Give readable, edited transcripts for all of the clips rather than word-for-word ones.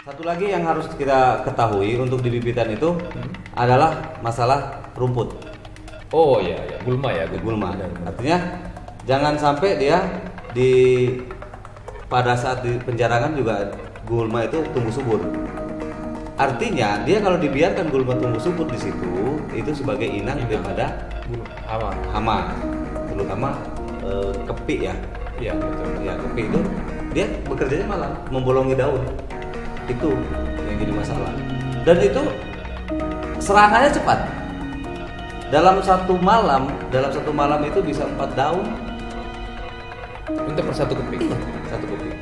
Satu lagi yang harus kita ketahui untuk di bibitan itu adalah masalah rumput, Oh iya, ya. Gulma ya, gulma. Artinya jangan sampai dia di pada saat di penjarangan juga gulma itu tumbuh subur. Artinya dia kalau dibiarkan gulma tumbuh subur di situ itu sebagai inang daripada hama, terutama kepik ya. Iya, betul. Ya kepik itu dia bekerjanya malah membolongi daun. Itu yang jadi masalah. Dan itu serangannya cepat. Dalam satu malam itu bisa 4 daun. Untuk per satu kepik. Iya, satu kepik.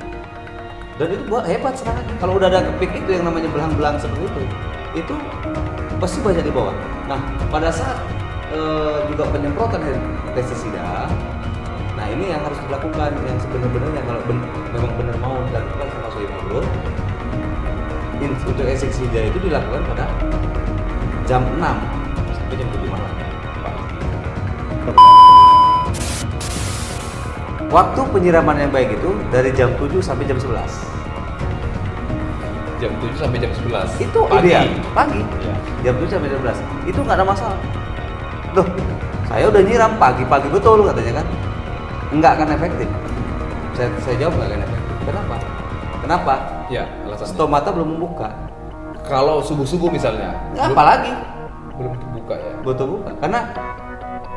Dan itu buat hebat serangannya. Kalau udah ada kepik itu yang namanya belang-belang seperti itu pasti banyak di bawah. Nah, pada saat juga penyemprotan pestisida, nah ini yang harus dilakukan yang sebenarnya kalau memang benar mau dilakukan sama Sohib Agro. Untuk insektisida itu dilakukan pada jam 6 sampai jam 7 malam. Waktu penyiraman yang baik itu dari jam 7 sampai jam 11. Jam 7 sampai jam 11. Itu pagi. ideal. Pagi. Ya. Jam 7 sampai jam 11. Itu nggak ada masalah. Loh, saya udah nyiram pagi-pagi betul katanya kan. Nggak akan efektif. Saya jawab nggak akan efektif. Kenapa? Ya, alasannya. Stomata belum membuka. Kalau subuh-subuh misalnya. Apalagi Belum terbuka ya. betul buka. Karena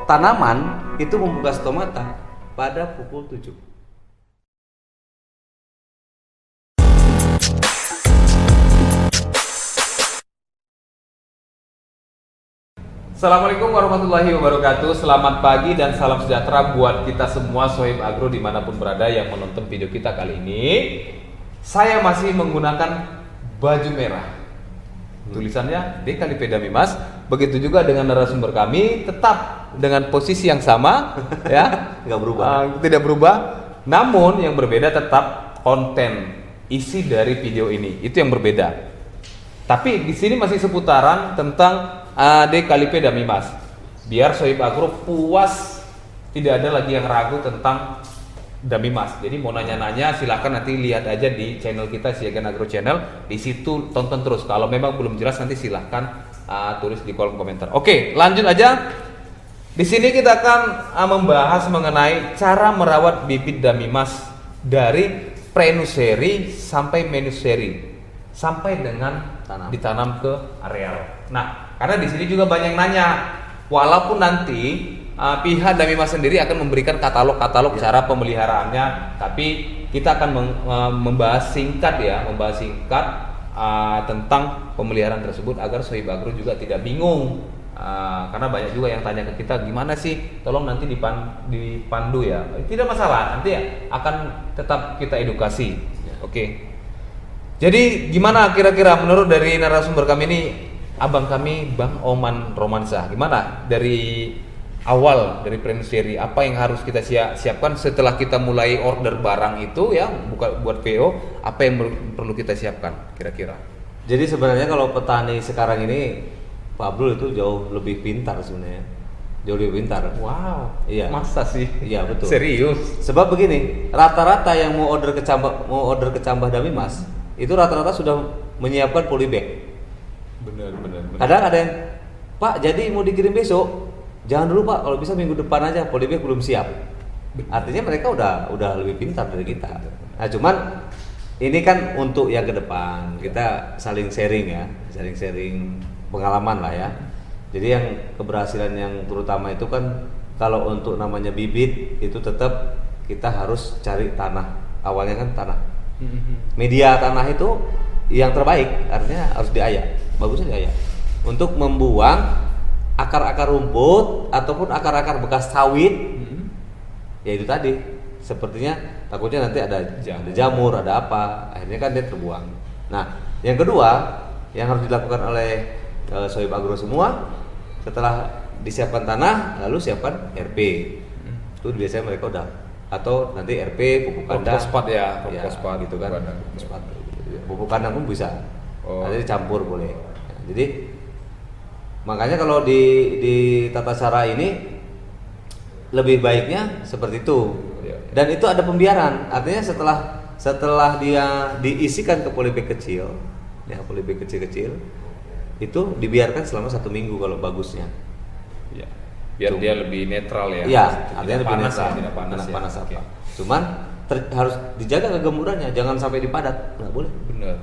tanaman itu membuka stomata pada pukul 7. Assalamualaikum warahmatullahi wabarakatuh. Selamat pagi dan salam sejahtera buat kita semua Sohib Agro dimanapun berada yang menonton video kita kali ini. Saya masih menggunakan baju merah. Tulisannya Decalipeda mimas. Begitu juga dengan narasumber kami, tetap dengan posisi yang sama, ya, Nggak berubah. Tidak berubah. Namun yang berbeda tetap konten isi dari video ini. Itu yang berbeda. Tapi di sini masih seputaran tentang Decalipeda mimas. Biar Sohib Agro puas, tidak ada lagi yang ragu tentang Damimas. Jadi mau nanya-nanya silahkan nanti lihat aja di channel kita Siagan Agro Channel. Di situ tonton terus. Kalau memang belum jelas nanti silahkan tulis di kolom komentar. Oke, lanjut aja. Di sini kita akan membahas mengenai cara merawat bibit Damimas dari pre-nursery sampai menursery sampai dengan ditanam ke areal. Nah, karena di sini juga banyak nanya, walaupun nanti pihak Damimas sendiri akan memberikan katalog cara pemeliharaannya, tapi kita akan membahas singkat tentang pemeliharaan tersebut agar Sohib Agro juga tidak bingung. Karena banyak juga yang tanya ke kita, gimana sih, tolong nanti dipandu ya. Tidak masalah, nanti akan tetap kita edukasi. Oke. Jadi gimana kira-kira menurut dari narasumber kami ini, abang kami Bang Oman Romansyah, gimana dari awal dari pre-nursery apa yang harus kita siapkan setelah kita mulai order barang itu ya, buat PO, apa yang perlu kita siapkan kira-kira? Jadi sebenarnya kalau petani sekarang ini Pak Abdul itu jauh lebih pintar sebenarnya. Jauh lebih pintar. Wow. Iya. Masa sih? Iya, betul. Serius? Sebab begini, rata-rata yang mau order kecambah Damimas itu rata-rata sudah menyiapkan polybag. Benar. Kadang ada yang, Pak, jadi mau dikirim besok. Jangan dulu Pak, kalau bisa minggu depan aja, polybag belum siap. Artinya mereka udah lebih pintar dari kita. Nah, cuman ini kan untuk yang ke depan, kita saling sharing pengalaman lah ya. Jadi yang keberhasilan yang terutama itu kan kalau untuk namanya bibit itu tetap kita harus cari tanah. Awalnya kan tanah. Media tanah itu yang terbaik, artinya harus diayak. Bagusnya diayak. Untuk membuang akar-akar rumput ataupun akar-akar bekas sawit, ya itu tadi sepertinya takutnya nanti ada jamur, ada apa, akhirnya kan dia terbuang. Nah, yang kedua yang harus dilakukan oleh Sohib Agro semua, setelah disiapkan tanah lalu siapkan RP. Itu biasanya mereka udah, atau nanti RP, pupuk kandang, fosfat gitu kan, pupuk kandang pun bisa, nanti dicampur boleh. Nah, jadi makanya kalau di tata cara ini lebih baiknya seperti itu. Dan itu ada pembiaran. Artinya setelah setelah dia diisikan ke polybag kecil, ya polybag kecil-kecil, itu dibiarkan selama 1 minggu kalau bagusnya. Ya. Biar dia lebih netral ya. Iya, Tidak artinya lebih panas netral, ya, tidak panas tidak ya. panas Oke. apa. Cuman harus dijaga kegemburannya, jangan sampai dipadat, nggak boleh. Benar.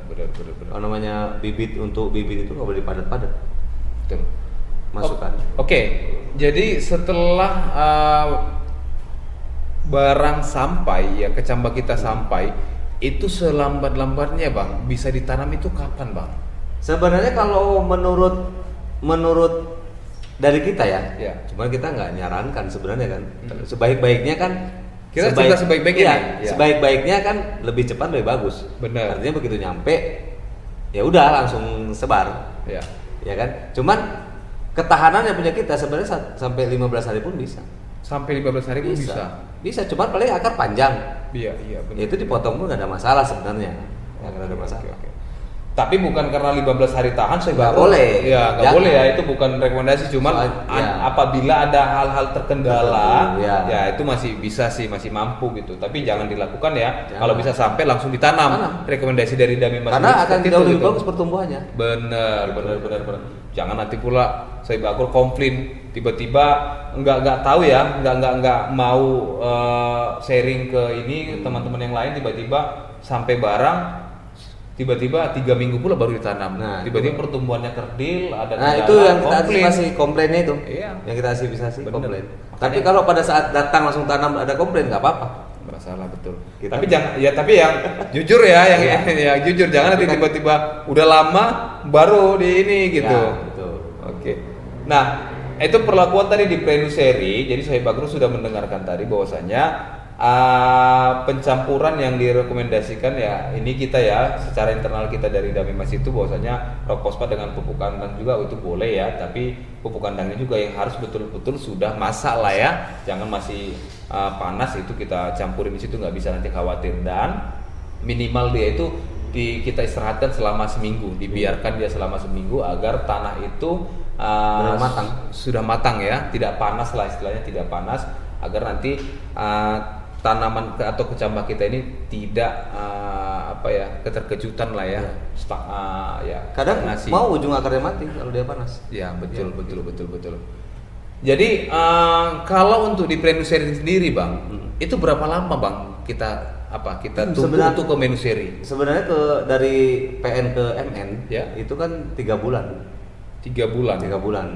Kalau namanya bibit itu nggak boleh dipadat-padat. Betul. Masukkan. Oke, jadi setelah barang sampai ya, kecambah kita sampai, itu selambat-lambatnya Bang, bisa ditanam itu kapan Bang? Sebenarnya kalau menurut dari kita ya, Ya. cuman kita nggak nyarankan sebenarnya kan. Sebaik-baiknya kan Kita cerita sebaik-baiknya iya, nih, ya. sebaik-baiknya kan lebih cepat lebih bagus. Benar. Artinya begitu nyampe ya udah langsung sebar. Ya. Ya kan? Cuman ketahanannya punya kita sebenarnya sampai 15 hari pun bisa. Sampai 15 hari pun bisa. Bisa, cuman paling akar panjang. Iya, benar. Itu dipotong pun nggak ada masalah sebenarnya. Nggak ada masalah. Oke. Tapi bukan karena 15 hari tahan saya Nggak boleh. Ya, nggak Jangan. boleh ya, itu bukan rekomendasi. Cuman Ya. apabila ada hal-hal terkendala, Ya. ya itu masih bisa sih, masih mampu gitu. Tapi jangan dilakukan ya. Jangan. Kalau bisa sampai langsung ditanam. Tanam. Rekomendasi dari Dami Mas Karena Louis akan seperti jauh itu, lebih gitu. bagus pertumbuhannya. Benar. Jangan nanti pula saya bakur komplain tiba-tiba nggak tahu ya, nggak mau sharing ke ini teman-teman yang lain, tiba-tiba sampai barang tiba-tiba 3 minggu pula baru ditanam. Nah, tiba-tiba pertumbuhannya kerdil, ada Nah kendala, itu yang kita komplain. antisipasi komplainnya itu. Iya. Yang kita antisipasi Bener. komplain. Makanya- Tapi kalau pada saat datang langsung tanam ada komplain nggak apa-apa. Masalah betul. Kita- Tapi jangan ya, tapi yang jujur ya, yang Iya. ya jujur, jangan nanti Tapi kan- tiba-tiba udah lama baru di ini gitu. Ya, betul. Oke. Nah, itu perlakuan tadi di Prenuseri. Jadi saya Bagro sudah mendengarkan tadi bahwasanya pencampuran yang direkomendasikan ya ini kita ya secara internal kita dari Dami Mas itu bahwasanya rock fosfat dengan pupuk kandang juga itu boleh ya, tapi pupuk kandangnya juga yang harus betul-betul sudah masak lah ya, jangan masih panas itu kita campurin di situ, nggak bisa nanti khawatir. Dan minimal dia itu kita istirahatkan selama seminggu, dibiarkan dia selama seminggu agar tanah itu Benar matang. sudah matang ya, tidak panas lah istilahnya, tidak panas, agar nanti tanaman atau kecambah kita ini tidak keterkejutan lah ya. Ya. Kadang stagnasi. mau ujung akarnya mati kalau dia panas. Ya betul. Jadi kalau untuk di Prenuseri sendiri Bang, itu berapa lama Bang kita tunggu untuk ke Menuseri? Sebenarnya dari PN ke MN Ya. itu kan 3 bulan. 3 bulan. 3 bulan.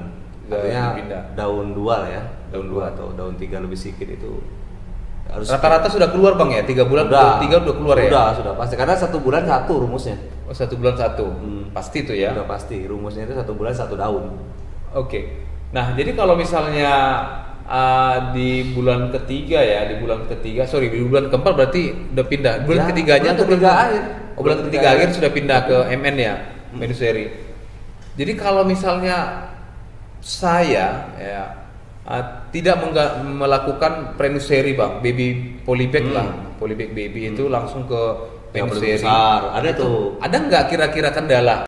Dipindah. Artinya daun 2 ya, Daun daun 2 dua. atau daun 3 lebih sedikit itu harus Rata-rata sudah keluar Bang ya, 3 bulan, udah 3 udah keluar ya? Sudah pasti karena 1 bulan 1 rumusnya. Oh, 1 bulan 1, pasti itu ya? Udah pasti rumusnya itu 1 bulan 1 daun. Oke. Nah, jadi kalau misalnya di bulan ketiga ya, di bulan keempat berarti udah pindah. Bulan Ya, ketiganya bulan atau ketiga akhir. Oh, bulan ketiga akhir sudah pindah ke MN ya, Menuseri. Jadi kalau misalnya saya ya tidak melakukan Prenuseri Bang, baby polybag lah, polybag baby itu langsung ke Yang Menuseri. besar, ada Itu tuh. Ada nggak kira-kira kendala?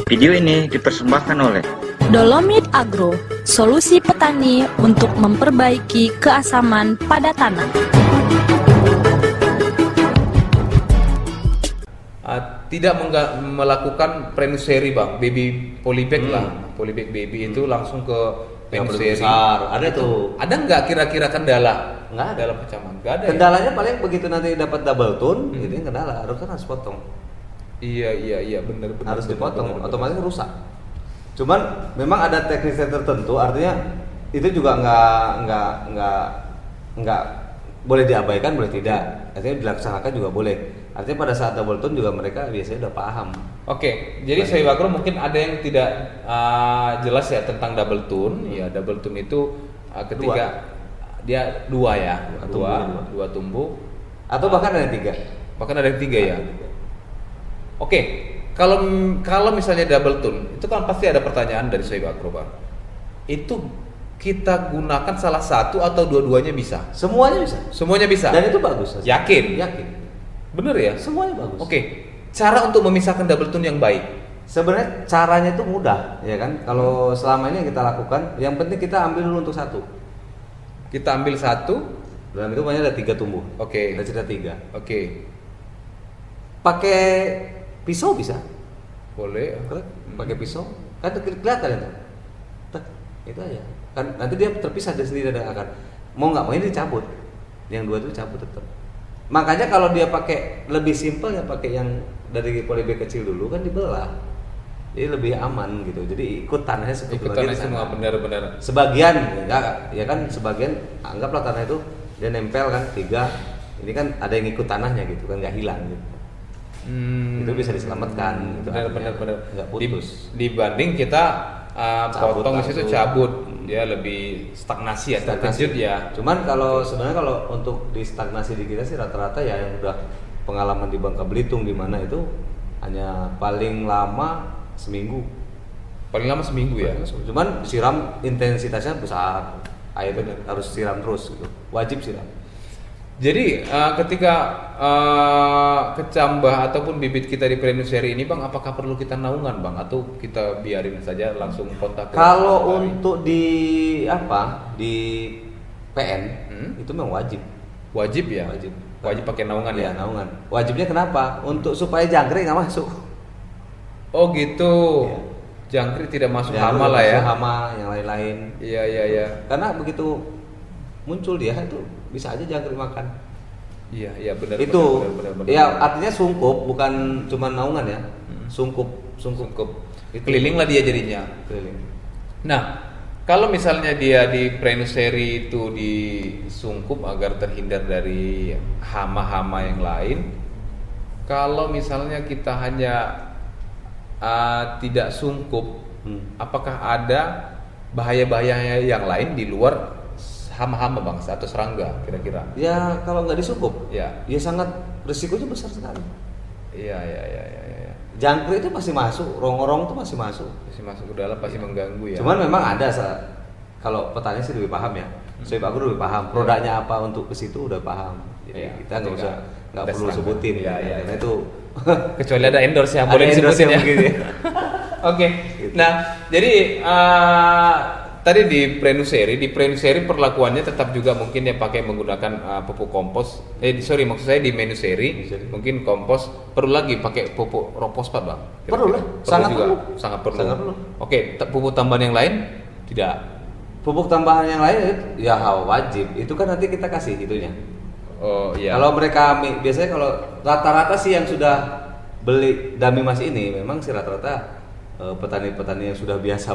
Video ini dipersembahkan oleh Dolomit Agro, solusi petani untuk memperbaiki keasaman pada tanah. Tidak melakukan Prenuseri Bang, baby polybag lah, polybag baby itu langsung ke Yang Menuseri. besar, ada tuh. Ada nggak kira-kira kendala? Nggak ada. Dalam kecaman, nggak ada. Ya? Kendalanya paling begitu nanti dapat double tone, itu yang kendala, harus potong. Iya, benar. Harus dipotong, otomatis rusak. Cuman memang ada teknis tertentu, artinya itu juga nggak boleh diabaikan, boleh tidak. Artinya dilaksanakan juga boleh. Artinya pada saat double tone juga mereka biasanya udah paham. Oke, jadi saya Bagro mungkin ada yang tidak jelas ya tentang double tone. Ya, double tone itu ketika dia 2 ya, dua tumbuh. Atau bahkan ada yang 3. Bahkan ada yang 3 ya. Oke, kalau misalnya double tone, itu kan pasti ada pertanyaan dari Sohib Agro Bang. Itu kita gunakan salah satu atau dua-duanya bisa? Semuanya bisa. Semuanya bisa. Dan itu bagus. Yakin? Yakin. Bener ya? Semuanya bagus. Oke, cara untuk memisahkan double tone yang baik. Sebenarnya caranya itu mudah, ya kan? Kalau selama ini yang kita lakukan, yang penting kita ambil dulu untuk satu. Kita ambil satu, Dalam itu banyak ada 3 tumbuh. Oke. Ada cerita 3. Oke. Pakai pisau bisa. Boleh. Pakai pisau. Kan kelihatan itu. Tek, itu aja. Kan nanti dia terpisah dari sendiri dari akar. Mau nggak mau ini dicabut. Yang 2 itu cabut tetap. Makanya kalau dia pakai lebih simpel ya pakai yang dari polibe kecil dulu kan dibelah. Jadi lebih aman gitu. Jadi ikut tanahnya Ikut tanah semua benar-benar. Sebagian ya kan sebagian anggaplah tanah itu dia nempel kan 3. Ini kan ada yang ikut tanahnya gitu kan nggak hilang gitu. Itu bisa diselamatkan gitu. Benar-benar nggak putus. Dibanding kita Cabut potong di situ langsung. cabut, dia lebih stagnasi atau terkejut ya. Cuman kalau sebenarnya kalau untuk di stagnasi di kita sih rata-rata ya yang udah pengalaman di Bangka Belitung di mana itu hanya paling lama seminggu. Paling lama seminggu ya. Cuman siram intensitasnya besar. Air harus siram terus gitu. Wajib siram. Jadi ketika kecambah ataupun bibit kita di Prenuseri ini Bang, apakah perlu kita naungan Bang atau kita biarin saja langsung kontak? Kalau untuk di PN itu memang wajib. Wajib ya? Wajib pakai naungan ya? Naungan. Wajibnya kenapa? Untuk supaya jangkrik nggak masuk. Oh gitu. Iya. Jangkrik tidak masuk Jangkrik hama lah ya? Hama yang lain-lain. Iya. Karena begitu muncul dia itu bisa aja jangkrik makan. Iya benar. Itu benar. ya artinya sungkup bukan cuma naungan ya. Sungkup. Itu. Keliling lah dia jadinya. Keliling. Nah, kalau misalnya dia di Prenuseri itu disungkup agar terhindar dari hama-hama yang lain, kalau misalnya kita hanya tidak sungkup, apakah ada bahaya-bahaya yang lain di luar hama-hama Bang atau serangga kira-kira? Ya kalau nggak disungkup, Ya sangat risikonya besar sekali. Iya. Jangkrik itu pasti masuk, rong-rong itu masih masuk. Masih masuk ke dalam pasti mengganggu ya. Cuman memang ada kalau petani sih lebih paham ya. Soeb aku lebih paham produknya apa untuk ke situ udah paham. Jadi Iya, kita nggak usah ada perlu serangga. sebutin Iya. Karena itu Kecuali ada endorse ya, ada boleh endorse disebutin ya. yang begini. Oke. Nah, jadi tadi di Prenuseri perlakuannya tetap juga mungkin ya pakai menggunakan pupuk kompos. Maksud saya di Menuseri mungkin kompos perlu lagi pakai pupuk fosfat Bang. Perlu lah, sangat juga. perlu. Sangat perlu. Sangat perlu. Oke, pupuk tambahan yang lain tidak. Pupuk tambahan yang lain ya wajib. Itu kan nanti kita kasih itunya. Oh iya. Kalau mereka biasanya kalau rata-rata sih yang sudah beli Damimas ini memang sih rata-rata petani-petani yang sudah biasa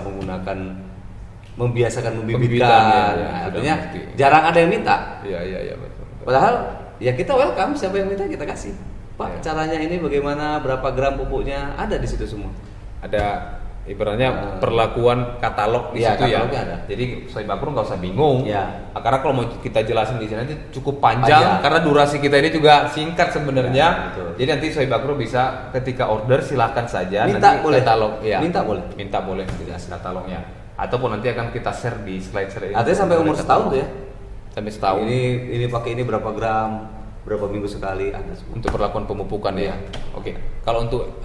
membiasakan membibitkan. Ya, Artinya jarang ada yang minta. Iya betul. Padahal ya kita welcome, siapa yang minta kita kasih. Pak, Ya. caranya ini bagaimana, berapa gram pupuknya ada di situ semua. Ada ibaratnya perlakuan katalog di Iya, situ ya. katalognya ada. Jadi Soeb Bakro nggak usah bingung. Iya. Karena kalau mau kita jelasin di sini nanti cukup panjang karena durasi kita ini juga singkat sebenarnya. Ya, betul. Jadi nanti Soeb Bakro bisa ketika order silahkan saja Minta nanti boleh. katalog ya. Minta boleh. Jelas katalognya. Ataupun nanti akan kita share di slide ini. Artinya sampai umur setahun tuh ya. Sampai setahun. Ini pakai ini berapa gram, berapa minggu sekali ada semua. Untuk perlakuan pemupukan Iya. ya. Oke. Kalau untuk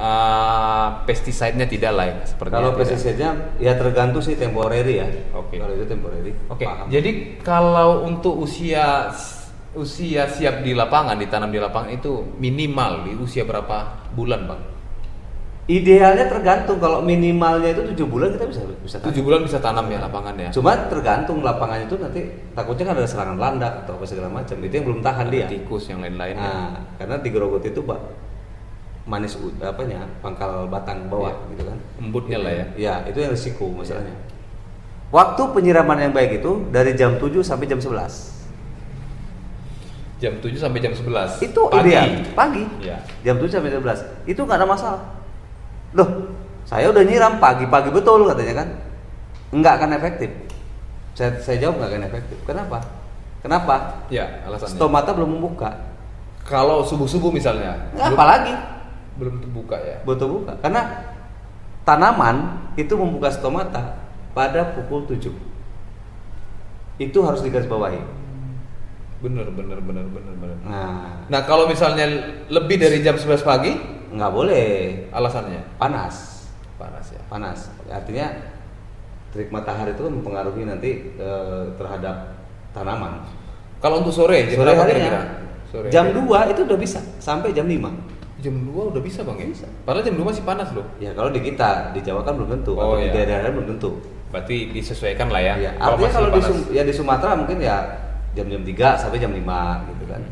pesticide-nya tidak lah ya, seperti Kalau itu ya. pestisida ya tergantung sih temporary ya. Oke. Kalau itu temporary. Oke, paham. jadi kalau untuk usia siap di lapangan, ditanam di lapangan itu minimal di usia berapa bulan Bang? Idealnya tergantung, kalau minimalnya itu 7 bulan kita bisa 7 bulan bisa tanam ya lapangan ya? Cuma tergantung lapangan itu nanti takutnya kan ada serangan landak atau apa segala macam. Itu yang belum tahan dia. Tikus yang lain-lain ya. Nah, karena di Grogot itu manis pangkal batang bawah gitu kan. Embutnya lah ya. Ya, itu yang risiko masalahnya. Waktu penyiraman yang baik itu dari jam 7 sampai jam 11. Jam 7 sampai jam 11. Itu pagi. ideal, pagi. Ya. Jam 7 sampai jam 11. Itu nggak ada masalah. Loh, saya udah nyiram pagi-pagi betul katanya kan. Nggak akan efektif. Saya jawab nggak akan efektif. Kenapa? Ya, alasannya. Stomata belum membuka. Kalau subuh-subuh misalnya. Apalagi belum terbuka ya. betul buka. Karena tanaman itu membuka stomata pada pukul 7. Itu harus digarisbawahi. Bener. Nah, kalau misalnya lebih dari jam 11 pagi, nggak boleh. alasannya Panas. ya. Panas. Artinya terik matahari itu mempengaruhi nanti terhadap tanaman. Kalau untuk sore Sore berapa harinya kira-kira? Sore. jam 2 itu udah bisa sampai jam 5. Jam 2 udah bisa bang ya? Bisa. Padahal jam 2 masih panas loh. Ya kalau di kita, di Jawa kan belum tentu, Oh, atau di iya. daerah lain belum tentu. Berarti disesuaikan lah ya. Ya, artinya masih kalau di, panas. ya di Sumatera mungkin ya jam-jam 3 sampai jam 5 gitu kan.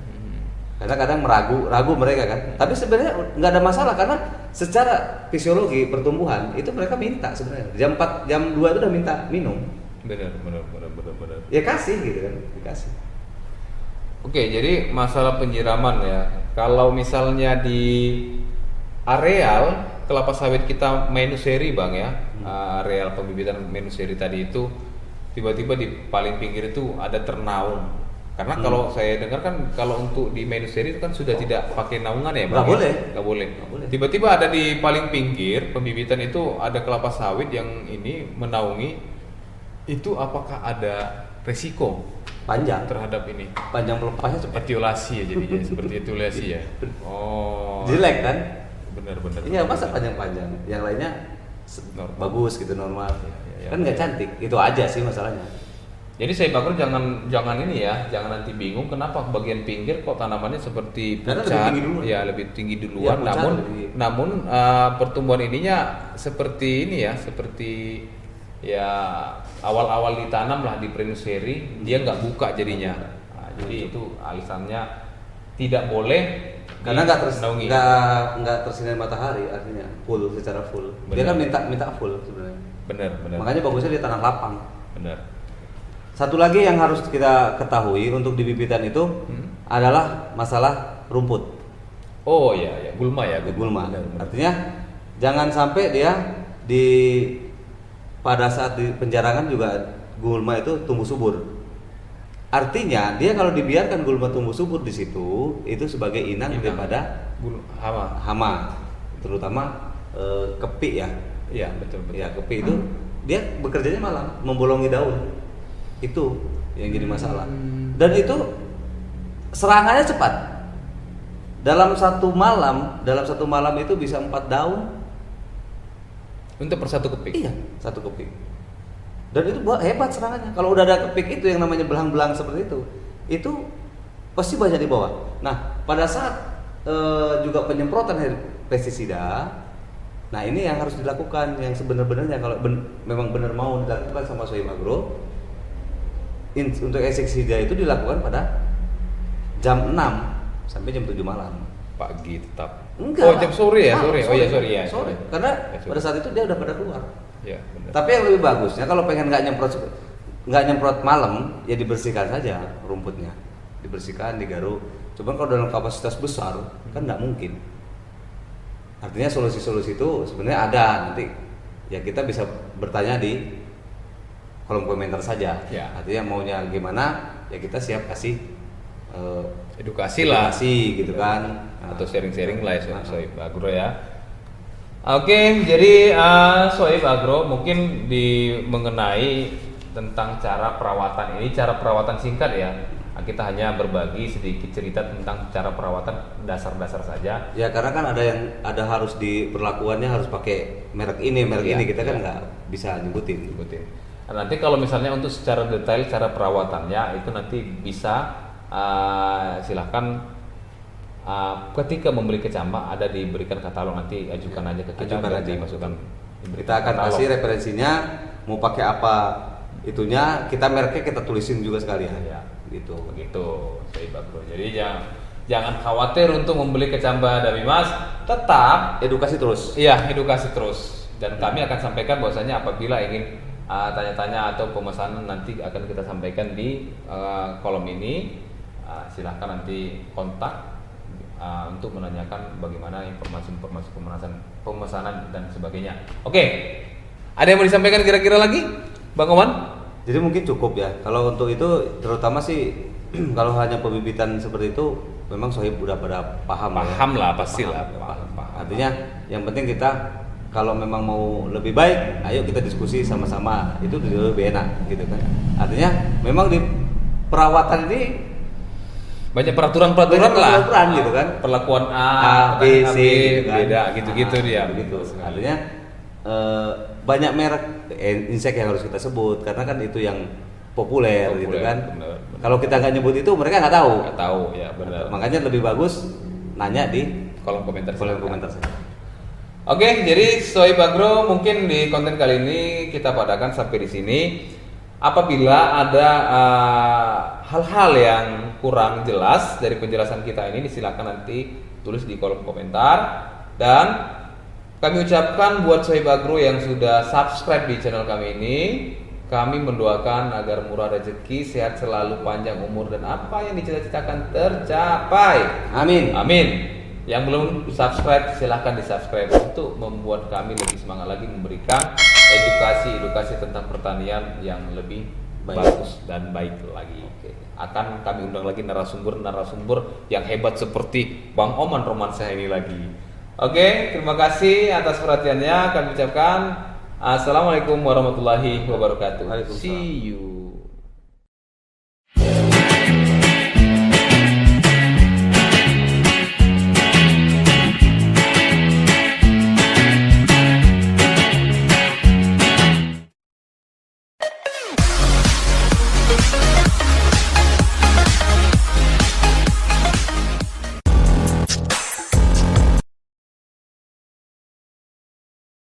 Karena kadang ragu mereka kan. Tapi sebenarnya nggak ada masalah karena secara fisiologi pertumbuhan itu mereka minta sebenarnya. Jam 4, jam 2 itu udah minta minum. Benar. Ya kasih gitu kan, dikasih. Oke, jadi masalah penyiraman ya. Kalau misalnya di areal kelapa sawit kita Menuseri bang ya, areal pembibitan Menuseri tadi itu tiba-tiba di paling pinggir itu ada ternaung. Karena kalau saya dengar kan kalau untuk di Menuseri itu kan sudah tidak pakai naungan ya bang. Nggak boleh. Nggak boleh. Nggak boleh. Tiba-tiba ada di paling pinggir pembibitan itu ada kelapa sawit yang ini menaungi. Itu apakah ada resiko Panjang. terhadap ini? Panjang melepasnya cepat. Etiolasi ya jadinya seperti etiolasi ya. Oh. Jelek kan? Benar. Iya, masa panjang-panjang. Yang lainnya Normal. bagus gitu, normal. Ya. Kan nggak cantik. Itu aja sih masalahnya. Jadi saya bakal jangan ini ya, jangan nanti bingung kenapa bagian pinggir kok tanamannya seperti Karena lebih pucat, tinggi duluan. ya lebih tinggi Ya, duluan. pucat namun lebih- namun pertumbuhan ininya seperti ini ya, seperti ya awal-awal ditanam lah di Menuseri dia nggak buka jadinya. Nah, jadi itu alasannya tidak boleh Karena dinaungi. nggak tersinar matahari artinya full secara full. Dia Benar. kan minta full sebenarnya. Benar. Makanya bagusnya di tanah lapang. Benar. Satu lagi yang harus kita ketahui untuk di bibitan itu adalah masalah rumput, Oh ya, gulma ya, gulma. Benar. Artinya jangan sampai dia di pada saat di penjarangan juga gulma itu tumbuh subur. Artinya dia kalau dibiarkan gulma tumbuh subur di situ itu sebagai inang daripada hama. hama, terutama kepi ya. Iya, betul. Ya kepi itu dia bekerjanya malam membolongi daun. Itu yang jadi masalah. Dan itu serangannya cepat. Dalam satu malam itu bisa 4 daun. Untuk per satu kepik. Iya, satu kepik. Dan itu hebat serangannya. Kalau udah ada kepik itu yang namanya belang-belang seperti itu pasti banyak di bawah. Nah, pada saat juga penyemprotan pestisida, nah ini yang harus dilakukan yang sebenarnya kalau memang benar mau dilakukan sama Sohib Agro. Untuk insektisida itu dilakukan pada jam 6 sampai jam 7 malam. Pagi tetap. Enggak. Oh, jam sore ya, sore. Oh iya, sorry ya. Sore. Karena Ya, sore. pada saat itu dia udah pada keluar. Ya, benar. Tapi yang lebih bagusnya kalau pengen nggak nyemprot malam, ya dibersihkan saja rumputnya. Dibersihkan, digaruk. Cuman kalau dalam kapasitas besar kan nggak mungkin. Artinya solusi-solusi itu sebenarnya ada nanti. Ya kita bisa bertanya di kolom komentar saja. Ya. Artinya maunya gimana, ya kita siap kasih Edukasi lah. gitu kan. Atau sharing-sharing lah ya Nah. Sohib Agro ya. Oke, jadi Sohib Agro mungkin mengenai tentang cara perawatan ini, cara perawatan singkat ya. Nah, kita hanya berbagi sedikit cerita tentang cara perawatan dasar-dasar saja. Ya karena kan ada harus diperlakuannya harus pakai merek ini Iya, kita kan iya. nggak bisa nyebutin. Nah, nanti kalau misalnya untuk secara detail cara perawatannya itu nanti bisa silahkan ketika membeli kecambah ada diberikan katalog, nanti ajukan aja ke kita, Ajukan nanti aja. masukkan. Kita akan kasih referensinya, mau pakai apa itunya, kita mereknya kita tulisin juga sekalian. Ya. Gitu. Begitu, Sohib Agro. Jadi jangan khawatir untuk membeli kecambah dari Mas, tetap Edukasi terus. iya edukasi terus. Dan kami akan sampaikan bahwasanya apabila ingin tanya-tanya atau pemesanan nanti akan kita sampaikan di kolom ini. Silahkan nanti kontak untuk menanyakan bagaimana informasi pemesanan dan sebagainya. Oke, ada yang mau disampaikan kira-kira lagi, Bang Oman? Jadi mungkin cukup ya. Kalau untuk itu terutama sih kalau hanya pembibitan seperti itu memang Sohib udah pada paham ya. Paham lah, pasti lah. Paham. Paham. Artinya yang penting kita kalau memang mau lebih baik, ayo kita diskusi sama-sama. Itu lebih enak gitu kan. Artinya memang di perawatan ini Banyak peraturan-peraturan banyak lah. peraturan gitu kan. Perlakuan A, B, C, gitu kan. beda gitu-gitu dia. Begitu. Artinya banyak merek insek yang harus kita sebut karena kan itu yang populer gitu Populer, kan. bener. Kalau kita nggak nyebut itu mereka nggak tahu. Nggak tahu ya, benar. Makanya lebih bagus nanya di Kolom komentar. kolom komentar saja. Oke, jadi Sohib Agro mungkin di konten kali ini kita padakan sampai di sini. Apabila ada hal-hal yang kurang jelas dari penjelasan kita ini, silakan nanti tulis di kolom komentar. Dan kami ucapkan buat Sohib Agro yang sudah subscribe di channel kami ini, kami mendoakan agar murah rezeki, sehat selalu, panjang umur, dan apa yang dicita-citakan tercapai. Amin. Amin. Yang belum subscribe silahkan di subscribe untuk membuat kami lebih semangat lagi memberikan edukasi tentang pertanian yang lebih bagus dan baik lagi. Oke. Akan kami undang lagi narasumber yang hebat seperti Bang Oman Romansyah ini lagi. Oke, terima kasih atas perhatiannya. Kami ucapkan Assalamualaikum warahmatullahi wabarakatuh. Waalaikumsalam. See you.